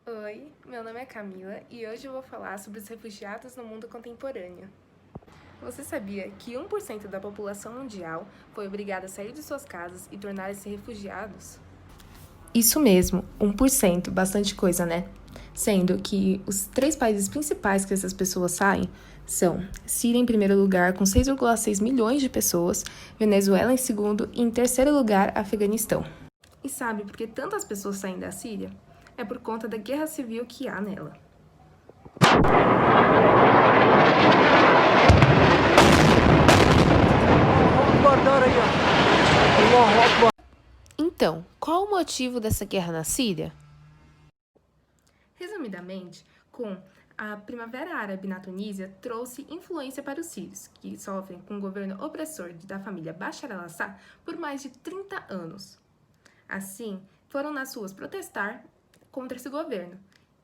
Oi, meu nome é Camila e hoje eu vou falar sobre os refugiados no mundo contemporâneo. Você sabia que 1% da população mundial foi obrigada a sair de suas casas e tornar-se refugiados? Isso mesmo, 1%, bastante coisa, né? Sendo que os 3 países principais que essas pessoas saem são Síria em primeiro lugar, com 6,6 milhões de pessoas, Venezuela em segundo e em terceiro lugar, Afeganistão. E sabe por que tantas pessoas saem da Síria? É por conta da guerra civil que há nela. Então, qual o motivo dessa guerra na Síria? Resumidamente, com a Primavera Árabe na Tunísia trouxe influência para os sírios, que sofrem com o governo opressor da família Bashar al-Assad por mais de 30 anos. Assim, foram nas ruas protestar contra esse governo,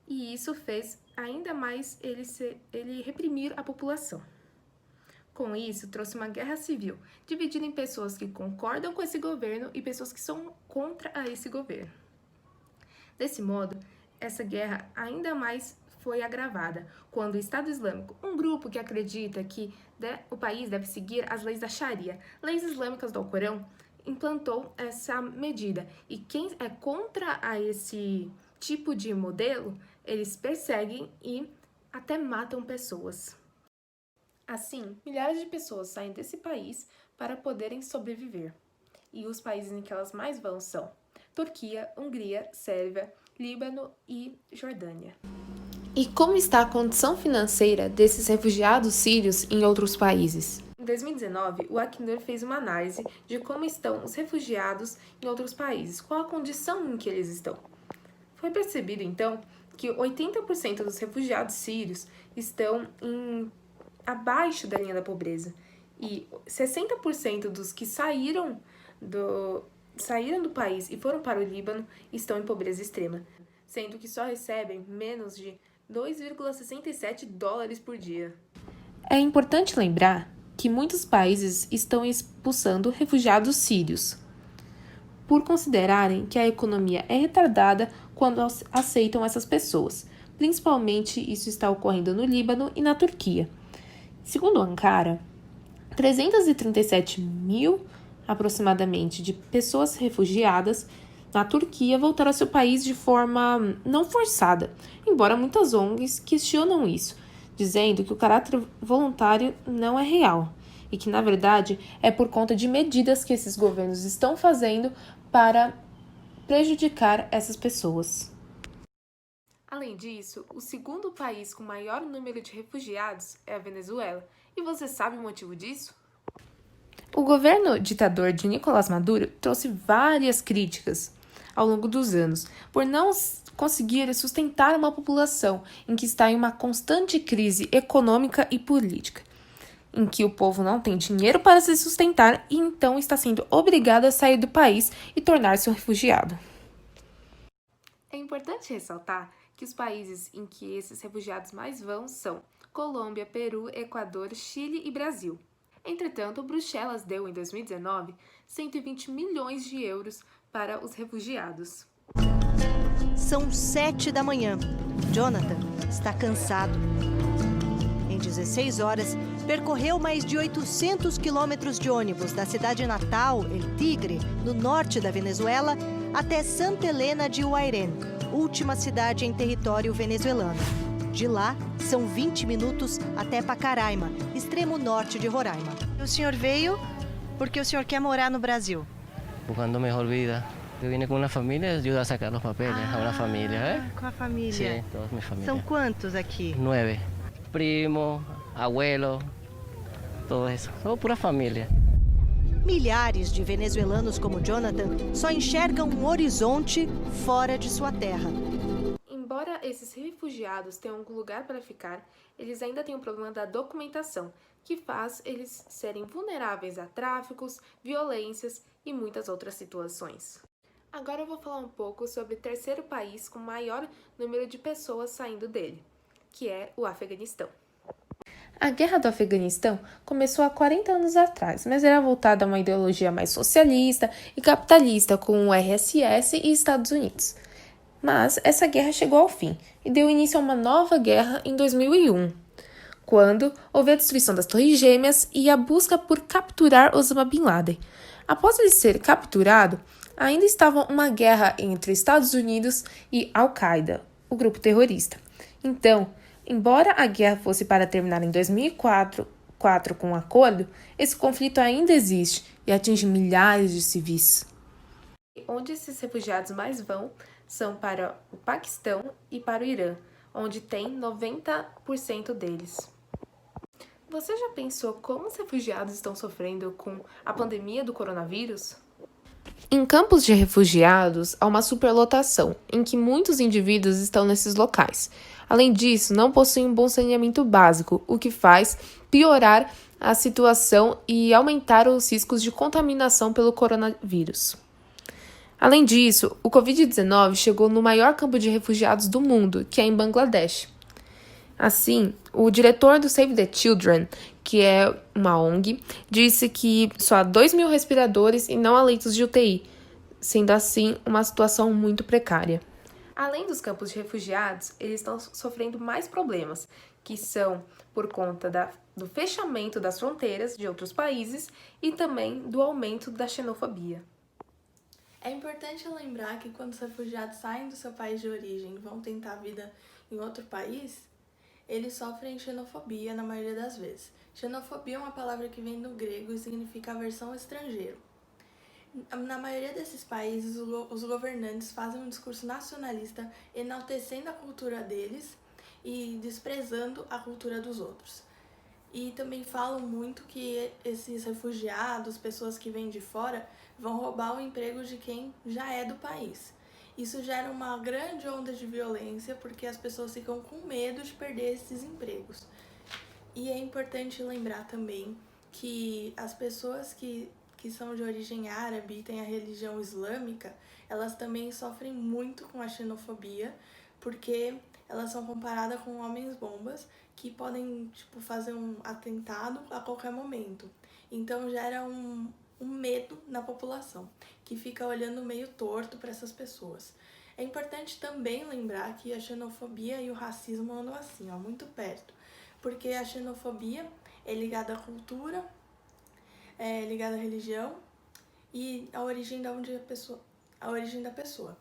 e isso fez ainda mais ele reprimir a população. Com isso, trouxe uma guerra civil, dividida em pessoas que concordam com esse governo e pessoas que são contra esse governo. Desse modo, essa guerra ainda mais foi agravada quando o Estado Islâmico, um grupo que acredita que o país deve seguir as leis da Sharia, leis islâmicas do Alcorão, implantou essa medida. E quem é contra esse tipo de modelo, eles perseguem e até matam pessoas. Assim, milhares de pessoas saem desse país para poderem sobreviver. E os países em que elas mais vão são Turquia, Hungria, Sérvia, Líbano e Jordânia. E como está a condição financeira desses refugiados sírios em outros países? Em 2019, o Acnur fez uma análise de como estão os refugiados em outros países, qual a condição em que eles estão. Foi percebido, então, que 80% dos refugiados sírios estão abaixo da linha da pobreza e 60% dos que saíram do país e foram para o Líbano estão em pobreza extrema, sendo que só recebem menos de 2,67 dólares por dia. É importante lembrar que muitos países estão expulsando refugiados sírios, por considerarem que a economia é retardada quando aceitam essas pessoas. Principalmente isso está ocorrendo no Líbano e na Turquia. Segundo Ankara, 337 mil aproximadamente de pessoas refugiadas na Turquia voltaram ao seu país de forma não forçada, embora muitas ONGs questionam isso, dizendo que o caráter voluntário não é real e que, na verdade, é por conta de medidas que esses governos estão fazendo para prejudicar essas pessoas. Além disso, o segundo país com maior número de refugiados é a Venezuela. E você sabe o motivo disso? O governo ditador de Nicolás Maduro trouxe várias críticas ao longo dos anos por não conseguir sustentar uma população em que está em uma constante crise econômica e política, em que o povo não tem dinheiro para se sustentar e então está sendo obrigado a sair do país e tornar-se um refugiado. É importante ressaltar que os países em que esses refugiados mais vão são Colômbia, Peru, Equador, Chile e Brasil. Entretanto, Bruxelas deu em 2019 120 milhões de euros para os refugiados. São 7 da manhã. Jonathan está cansado. Em 16 horas, percorreu mais de 800 quilômetros de ônibus da cidade natal, El Tigre, no norte da Venezuela, até Santa Helena de Uairén, última cidade em território venezuelano. De lá, são 20 minutos até Pacaraima, extremo norte de Roraima. O senhor veio porque o senhor quer morar no Brasil? Buscando mejor vida. Eu vim com uma família, ajuda a sacar os papéis a uma família. Com a família. Sim, toda minha família. São quantos aqui? 9. Primo, abuelo, todo isso. Só pura família. Milhares de venezuelanos como Jonathan só enxergam um horizonte fora de sua terra. Embora esses refugiados tenham um lugar para ficar, eles ainda têm o problema da documentação, que faz eles serem vulneráveis a tráficos, violências e muitas outras situações. Agora eu vou falar um pouco sobre o terceiro país com maior número de pessoas saindo dele, que é o Afeganistão. A Guerra do Afeganistão começou há 40 anos atrás, mas era voltada a uma ideologia mais socialista e capitalista, com o RSS e Estados Unidos. Mas essa guerra chegou ao fim e deu início a uma nova guerra em 2001, quando houve a destruição das Torres Gêmeas e a busca por capturar Osama Bin Laden. Após ele ser capturado, ainda estava uma guerra entre Estados Unidos e Al-Qaeda, o grupo terrorista. Então, embora a guerra fosse para terminar em 2004 com um acordo, esse conflito ainda existe e atinge milhares de civis. Onde esses refugiados mais vão são para o Paquistão e para o Irã, onde tem 90% deles. Você já pensou como os refugiados estão sofrendo com a pandemia do coronavírus? Em campos de refugiados, há uma superlotação, em que muitos indivíduos estão nesses locais. Além disso, não possuem um bom saneamento básico, o que faz piorar a situação e aumentar os riscos de contaminação pelo coronavírus. Além disso, o Covid-19 chegou no maior campo de refugiados do mundo, que é em Bangladesh. Assim, o diretor do Save the Children, que é uma ONG, disse que só há 2.000 respiradores e não há leitos de UTI, sendo assim uma situação muito precária. Além dos campos de refugiados, eles estão sofrendo mais problemas, que são por conta do fechamento das fronteiras de outros países e também do aumento da xenofobia. É importante lembrar que quando os refugiados saem do seu país de origem e vão tentar a vida em outro país, eles sofrem xenofobia na maioria das vezes. Xenofobia é uma palavra que vem do grego e significa aversão ao estrangeiro. Na maioria desses países, os governantes fazem um discurso nacionalista enaltecendo a cultura deles e desprezando a cultura dos outros. E também falam muito que esses refugiados, pessoas que vêm de fora, vão roubar o emprego de quem já é do país. Isso gera uma grande onda de violência porque as pessoas ficam com medo de perder esses empregos. E é importante lembrar também que as pessoas que são de origem árabe e têm a religião islâmica, elas também sofrem muito com a xenofobia, porque elas são comparadas com homens-bombas que podem fazer um atentado a qualquer momento. Então gera um medo na população, que fica olhando meio torto para essas pessoas. É importante também lembrar que a xenofobia e o racismo andam assim, muito perto, porque a xenofobia é ligada à cultura, é ligada à religião e à origem da pessoa.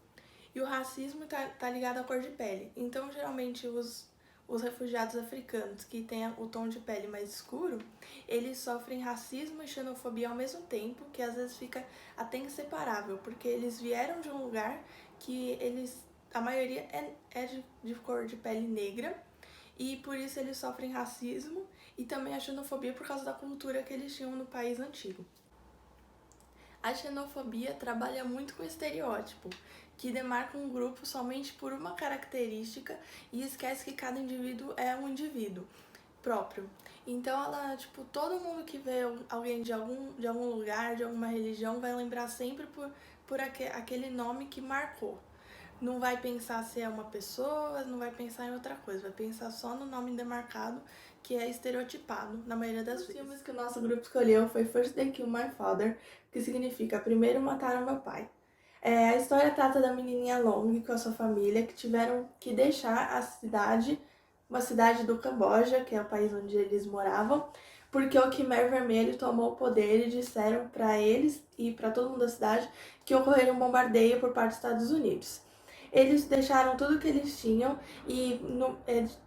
E o racismo tá ligado à cor de pele. Então, geralmente, os refugiados africanos que têm o tom de pele mais escuro, eles sofrem racismo e xenofobia ao mesmo tempo, que às vezes fica até inseparável, porque eles vieram de um lugar que a maioria é de cor de pele negra, e por isso eles sofrem racismo e também a xenofobia por causa da cultura que eles tinham no país antigo. A xenofobia trabalha muito com estereótipo, que demarca um grupo somente por uma característica e esquece que cada indivíduo é um indivíduo próprio. Então todo mundo que vê alguém de algum lugar, de alguma religião, vai lembrar sempre por aquele nome que marcou. Não vai pensar se é uma pessoa, não vai pensar em outra coisa, vai pensar só no nome demarcado, que é estereotipado na maioria das vezes. Os filmes que o nosso grupo escolheu foi First They Killed My Father, que significa Primeiro Mataram Meu Pai. A história trata da menininha Long com a sua família, que tiveram que deixar uma cidade do Camboja, que é o país onde eles moravam, porque o Khmer Vermelho tomou o poder e disseram para eles e para todo mundo da cidade que ocorreria um bombardeio por parte dos Estados Unidos. Eles deixaram tudo que eles tinham e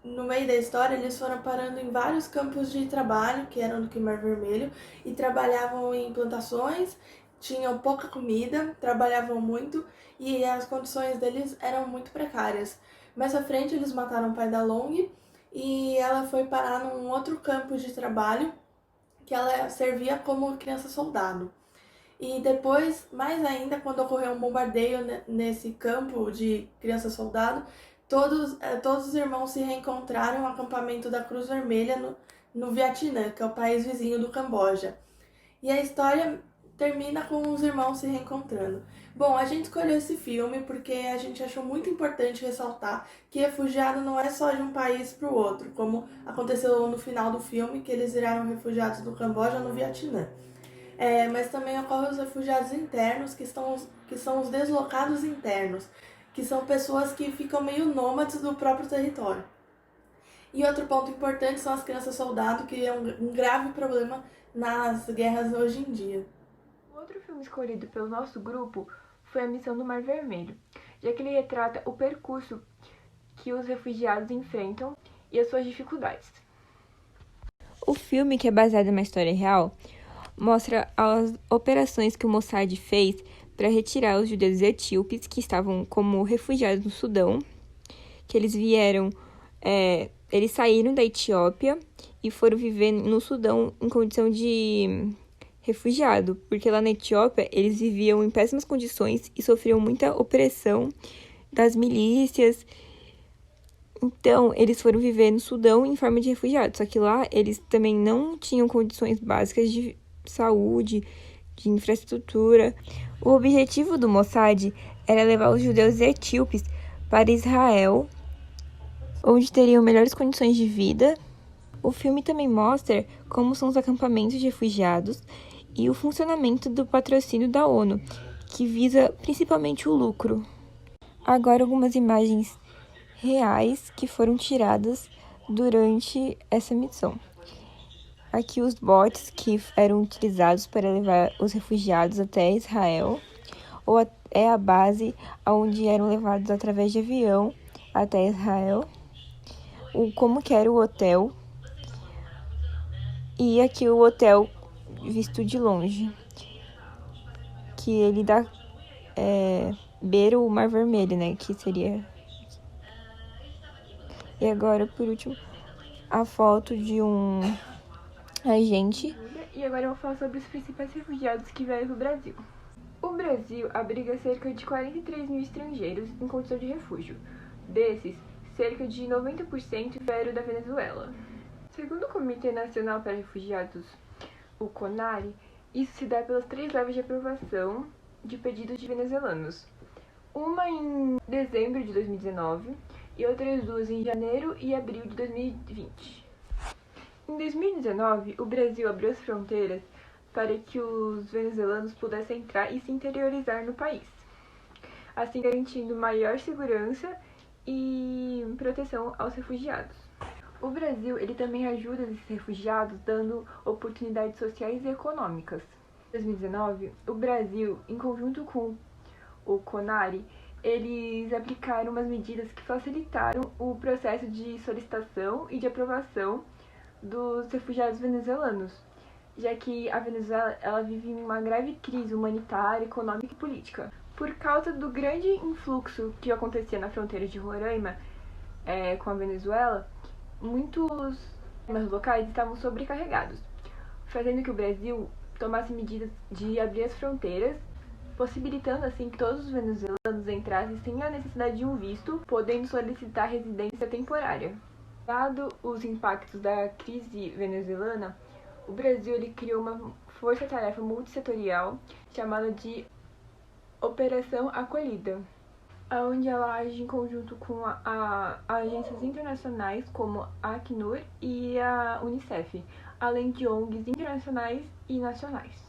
no meio da história eles foram parando em vários campos de trabalho que eram do Khmer Vermelho e trabalhavam em plantações, tinham pouca comida, trabalhavam muito e as condições deles eram muito precárias. Mais à frente eles mataram o pai da Long e ela foi parar num outro campo de trabalho que ela servia como criança soldado. E depois, mais ainda, quando ocorreu um bombardeio nesse campo de criança-soldado, todos os irmãos se reencontraram no acampamento da Cruz Vermelha no Vietnã, que é o país vizinho do Camboja. E a história termina com os irmãos se reencontrando. Bom, a gente escolheu esse filme porque a gente achou muito importante ressaltar que refugiado não é só de um país para o outro, como aconteceu no final do filme, que eles viraram refugiados do Camboja no Vietnã. Mas também ocorrem os refugiados internos, que são os deslocados internos, que são pessoas que ficam meio nômades do próprio território. E outro ponto importante são as crianças soldado, que é um grave problema nas guerras hoje em dia. O outro filme escolhido pelo nosso grupo foi A Missão do Mar Vermelho, já que ele retrata o percurso que os refugiados enfrentam e as suas dificuldades. O filme, que é baseado em uma história real, mostra as operações que o Mossad fez para retirar os judeus etíopes que estavam como refugiados no Sudão, que eles saíram da Etiópia e foram viver no Sudão em condição de refugiado, porque lá na Etiópia eles viviam em péssimas condições e sofriam muita opressão das milícias. Então, eles foram viver no Sudão em forma de refugiados, só que lá eles também não tinham condições básicas de saúde, de infraestrutura. O objetivo do Mossad era levar os judeus etíopes para Israel, onde teriam melhores condições de vida. O filme também mostra como são os acampamentos de refugiados e o funcionamento do patrocínio da ONU, que visa principalmente o lucro. Agora, algumas imagens reais que foram tiradas durante essa missão. Aqui os botes que eram utilizados para levar os refugiados até Israel, ou é a base onde eram levados através de avião até Israel, como que era o hotel, e aqui o hotel visto de longe, que ele dá beira o Mar Vermelho, né, que seria. E agora, por último, a foto de um agente. E agora eu vou falar sobre os principais refugiados que vieram para o Brasil. O Brasil abriga cerca de 43 mil estrangeiros em condição de refúgio. Desses, cerca de 90% vieram da Venezuela. Segundo o Comitê Nacional para Refugiados, o CONARE, isso se dá pelas 3 levas de aprovação de pedidos de venezuelanos. Uma em dezembro de 2019 e outras 2 em janeiro e abril de 2020. Em 2019, o Brasil abriu as fronteiras para que os venezuelanos pudessem entrar e se interiorizar no país, assim garantindo maior segurança e proteção aos refugiados. O Brasil ele também ajuda esses refugiados dando oportunidades sociais e econômicas. Em 2019, o Brasil, em conjunto com o CONARE, eles aplicaram umas medidas que facilitaram o processo de solicitação e de aprovação dos refugiados venezuelanos, já que a Venezuela ela vive em uma grave crise humanitária, econômica e política. Por causa do grande influxo que acontecia na fronteira de Roraima com a Venezuela, muitos locais estavam sobrecarregados, fazendo que o Brasil tomasse medidas de abrir as fronteiras, possibilitando assim que todos os venezuelanos entrassem sem a necessidade de um visto, podendo solicitar residência temporária. Dado os impactos da crise venezuelana, o Brasil ele criou uma força-tarefa multissetorial chamada de Operação Acolhida, onde ela age em conjunto com agências internacionais como a Acnur e a Unicef, além de ONGs internacionais e nacionais.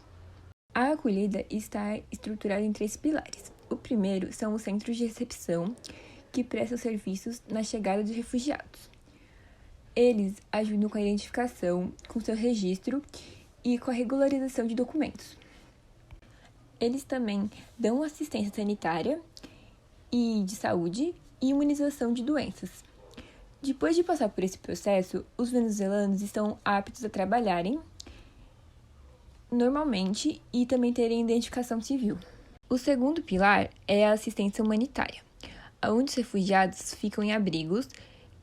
A acolhida está estruturada em 3 pilares. O primeiro são os centros de recepção, que prestam serviços na chegada de refugiados. Eles ajudam com a identificação, com seu registro e com a regularização de documentos. Eles também dão assistência sanitária e de saúde e imunização de doenças. Depois de passar por esse processo, os venezuelanos estão aptos a trabalharem normalmente e também terem identificação civil. O segundo pilar é a assistência humanitária, onde os refugiados ficam em abrigos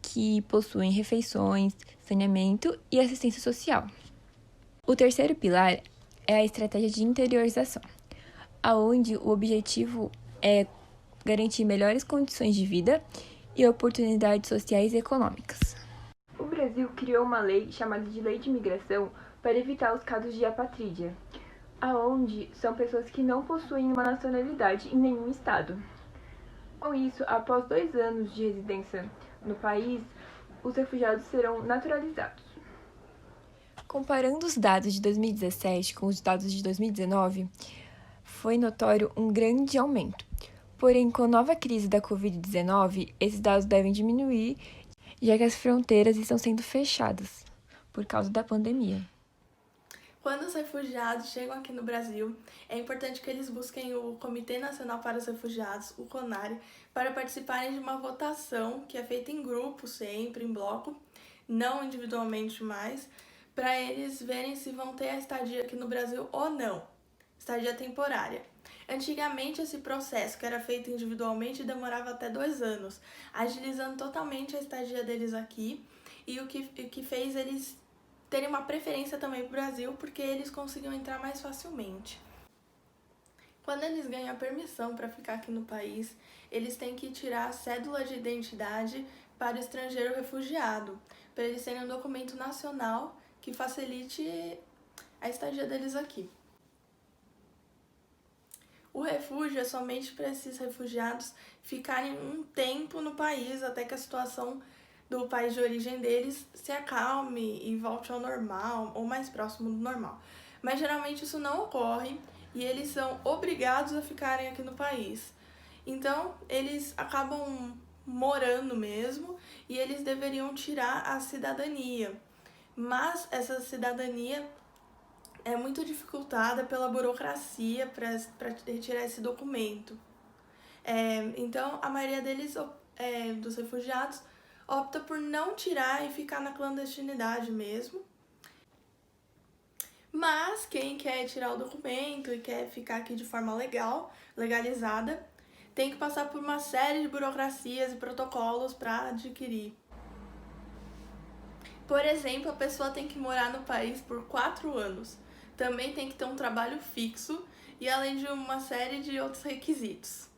que possuem refeições, saneamento e assistência social. O terceiro pilar é a estratégia de interiorização, onde o objetivo é garantir melhores condições de vida e oportunidades sociais e econômicas. O Brasil criou uma lei chamada de Lei de Imigração para evitar os casos de apatrídia, onde são pessoas que não possuem uma nacionalidade em nenhum estado. Com isso, após 2 anos de residência no país, os refugiados serão naturalizados. Comparando os dados de 2017 com os dados de 2019, foi notório um grande aumento, Porém, com a nova crise da Covid-19, esses dados devem diminuir, já que as fronteiras estão sendo fechadas por causa da pandemia. Quando os refugiados chegam aqui no Brasil, é importante que eles busquem o Comitê Nacional para os Refugiados, o CONARE, para participarem de uma votação que é feita em grupo sempre, em bloco, não individualmente mais, para eles verem se vão ter a estadia aqui no Brasil ou não, estadia temporária. Antigamente, esse processo, que era feito individualmente, demorava até 2 anos, agilizando totalmente a estadia deles aqui, e o que fez eles terem uma preferência também para o Brasil, porque eles conseguiam entrar mais facilmente. Quando eles ganham a permissão para ficar aqui no país, eles têm que tirar a cédula de identidade para o estrangeiro refugiado, para eles terem um documento nacional que facilite a estadia deles aqui. O refúgio é somente para esses refugiados ficarem um tempo no país, até que a situação do país de origem deles se acalme e volte ao normal, ou mais próximo do normal. Mas geralmente isso não ocorre e eles são obrigados a ficarem aqui no país. Então, eles acabam morando mesmo e eles deveriam tirar a cidadania. Mas essa cidadania é muito dificultada pela burocracia para retirar esse documento. Então, a maioria deles, dos refugiados, opta por não tirar e ficar na clandestinidade mesmo. Mas quem quer tirar o documento e quer ficar aqui de forma legal, legalizada, tem que passar por uma série de burocracias e protocolos para adquirir. Por exemplo, a pessoa tem que morar no país por 4 anos. Também tem que ter um trabalho fixo e além de uma série de outros requisitos.